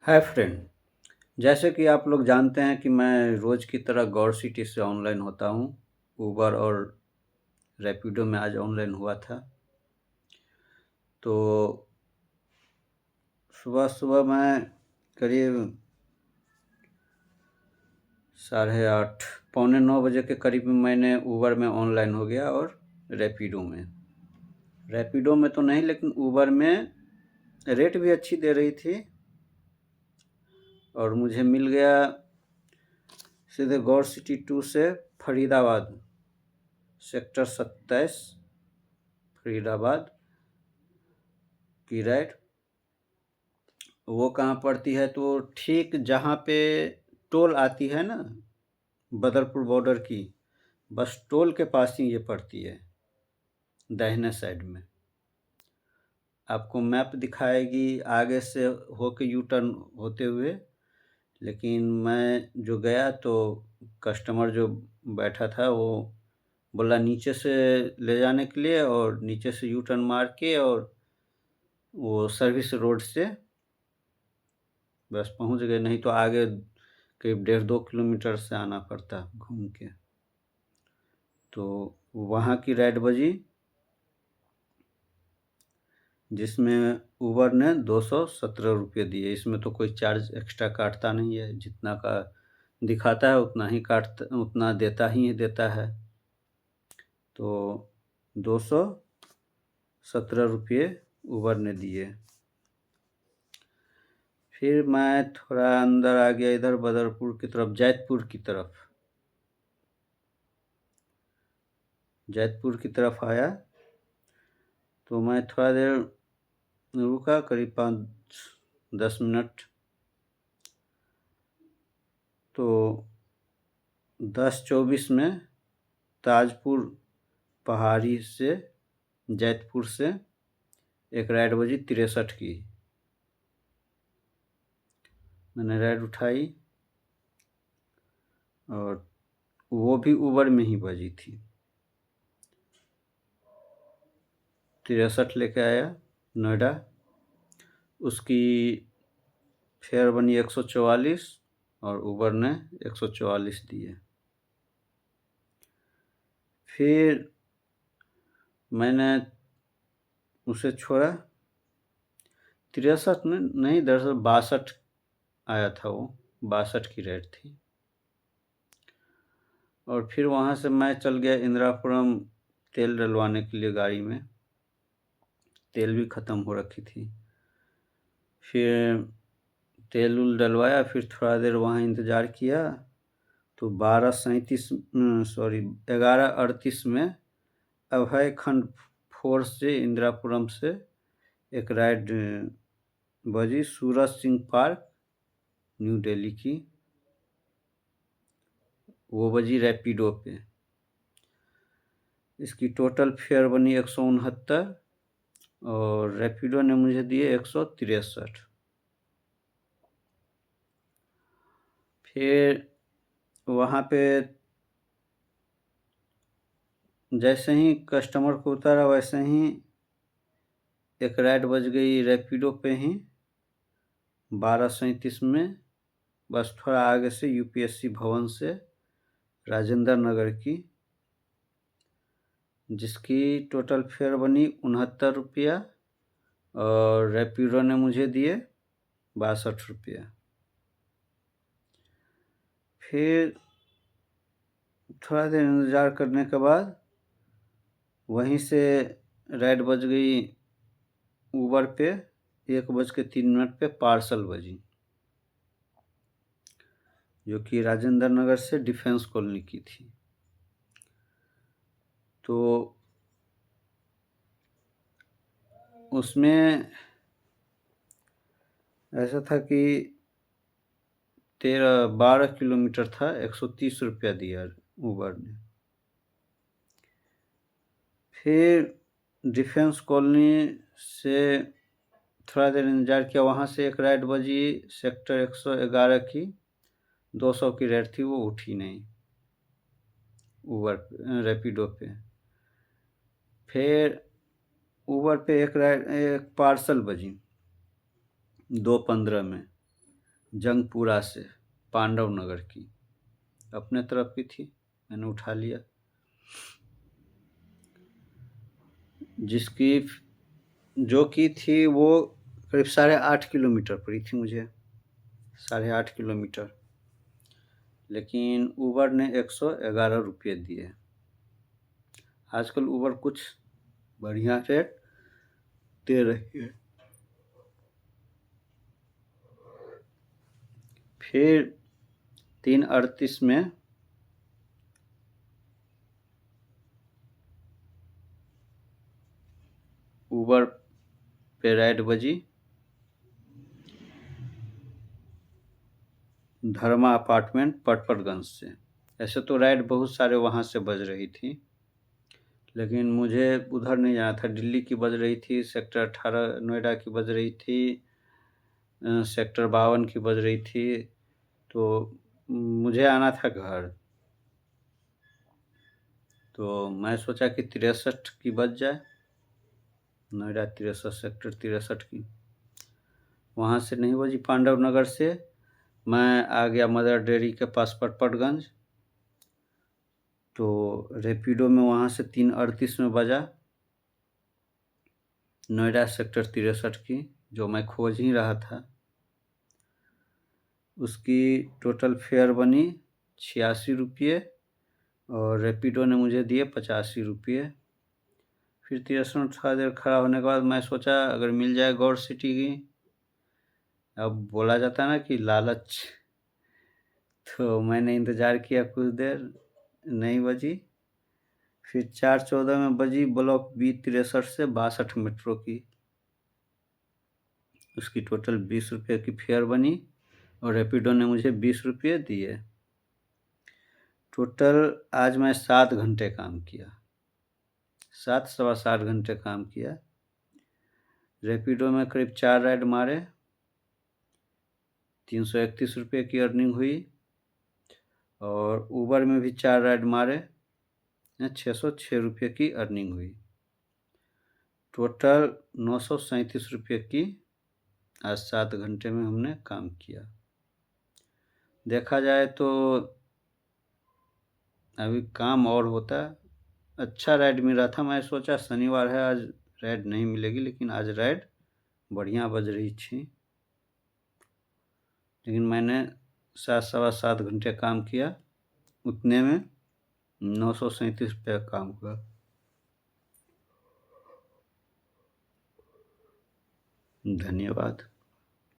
Hi friend. जैसे कि आप लोग जानते हैं कि मैं रोज़ की तरह गौर सिटी से ऑनलाइन होता हूँ। उबर और रैपिडो में आज ऑनलाइन हुआ था। तो सुबह-सुबह मैं करीब 8:30 पौने 9 बजे के करीब मैंने उबर में ऑनलाइन हो गया और रैपिडो में। रैपिडो में तो नहीं, लेकिन उबर में रेट भी अच्छी दे रही थी और मुझे मिल गया सीधे गौर सिटी 2 से फरीदाबाद, सेक्टर 27 फरीदाबाद की राइड। वो कहाँ पड़ती है, तो ठीक जहाँ पे टोल आती है ना, बदरपुर बॉर्डर की, बस टोल के पास ही ये पड़ती है, दाहिने साइड में। आपको मैप दिखाएगी आगे से होके यू टर्न होते हुए, लेकिन मैं जो गया तो कस्टमर जो बैठा था वो बोला नीचे से ले जाने के लिए, और नीचे से यू टर्न मार के और वो सर्विस रोड से बस पहुंच गए, नहीं तो आगे करीब 1.5-2 किलोमीटर से आना पड़ता घूम के। तो वहाँ की राइड बजी जिसमें उबर ने 217 रुपये दिए। इसमें तो कोई चार्ज एक्स्ट्रा काटता नहीं है, जितना का दिखाता है उतना ही काटता, उतना देता ही देता है। तो 217 रुपये उबर ने दिए। फिर मैं थोड़ा अंदर आ गया, इधर बदरपुर की तरफ, जैतपुर की तरफ आया। तो मैं थोड़ा देर रुका, करीब 5-10 मिनट। तो 10:24 में ताजपुर पहाड़ी से, जैतपुर से एक राइड बजी 63 की। मैंने राइड उठाई और वो भी उबर में ही बजी थी। 63 लेके आया नोएडा। उसकी फेयर बनी 144 और उबर ने 144 दिए। फिर मैंने उसे छोड़ा। 63 में नहीं, दरअसल 62 आया था, वो 62 की रेट थी। और फिर वहाँ से मैं चल गया इंदिरापुरम तेल डलवाने के लिए गाड़ी में। तेल भी ख़त्म हो रखी थी। फिर तेल उल डलवाया, फिर थोड़ा देर वहाँ इंतज़ार किया। तो 11:38 में अभय खंड 4 से, इंदिरापुरम से एक राइड बजी सूरज सिंह पार्क, न्यू दिल्ली की। वो बजी रैपिडो पे। इसकी टोटल फेयर बनी 169 और रैपिडो ने मुझे दिए 163। फिर वहाँ पे जैसे ही कस्टमर को उतारा, वैसे ही एक राइड बज गई रैपिडो पे ही 12:37 में, बस थोड़ा आगे से, यूपीएससी भवन से राजेंद्र नगर की, जिसकी टोटल फेयर बनी 69 रुपया और रैपिडो ने मुझे दिए 62 रुपया। फिर थोड़ा देर इंतज़ार करने के बाद वहीं से राइड बज गई उबर पे 1:03 पे पार्सल बजी, जो कि राजेंद्र नगर से डिफेंस कॉलोनी की थी। तो उसमें ऐसा था कि 12 किलोमीटर था, 130 रुपया दिया उबर ने। फिर डिफेंस कॉलोनी से थोड़ा देर इंतज़ार किया। वहाँ से एक राइड बजी सेक्टर 111 की, 200 की रेट थी, वो उठी नहीं उबर रैपिडो पे। फिर उबर पे एक पार्सल बजी 2:15 में, जंगपुरा से पांडव नगर की, अपने तरफ की थी, मैंने उठा लिया। जिसकी जो की थी वो करीब 8.5 किलोमीटर पड़ी थी मुझे, 8.5 किलोमीटर, लेकिन उबर ने 111 रुपये दिए। आजकल उबर कुछ बढ़िया रेट दे रही है। फिर 3:38 में उबर पे राइड बजी धर्मा अपार्टमेंट पटपरगंज से। ऐसे तो राइड बहुत सारे वहाँ से बज रही थी, लेकिन मुझे उधर नहीं जाना था। दिल्ली की बज रही थी, सेक्टर 18 नोएडा की बज रही थी, सेक्टर 52 की बज रही थी, तो मुझे आना था घर। तो मैं सोचा कि 63 की बज जाए, नोएडा 63 सेक्टर 63 की। वहाँ से नहीं बजी, पांडव नगर से मैं आ गया मदर डेयरी के पास पटपरगंज। तो रैपिडो में वहाँ से 3:38 में बजा, नोएडा सेक्टर 63 की, जो मैं खोज ही रहा था। उसकी टोटल फेयर बनी 86 रुपये और रैपिडो ने मुझे दिए 85 रुपये। फिर 63 में थोड़ा देर खड़ा होने के बाद मैं सोचा अगर मिल जाए गौर सिटी की, अब बोला जाता है ना कि लालच, तो मैंने इंतज़ार किया कुछ देर, नहीं बजी। फिर 4:14 में बजी ब्लॉक बी 63 से 62 मेट्रो की। उसकी टोटल 20 रुपये की फेयर बनी और रैपिडो ने मुझे 20 रुपये दिए। टोटल आज मैं 7 घंटे काम किया, 7 सवा 7 घंटे काम किया। रैपिडो में करीब 4 राइड मारे, 331 रुपये की अर्निंग हुई, और उबर में भी 4 राइड मारे, 606 रुपये की अर्निंग हुई। टोटल 937 रुपये की आज 7 घंटे में हमने काम किया। देखा जाए तो अभी काम और होता, अच्छा राइड मिल रहा था। मैं सोचा शनिवार है, आज राइड नहीं मिलेगी, लेकिन आज राइड बढ़िया बज रही थी। लेकिन मैंने 7 सवा 7 घंटे काम किया, उतने में 937 रुपये का काम हुआ। धन्यवाद।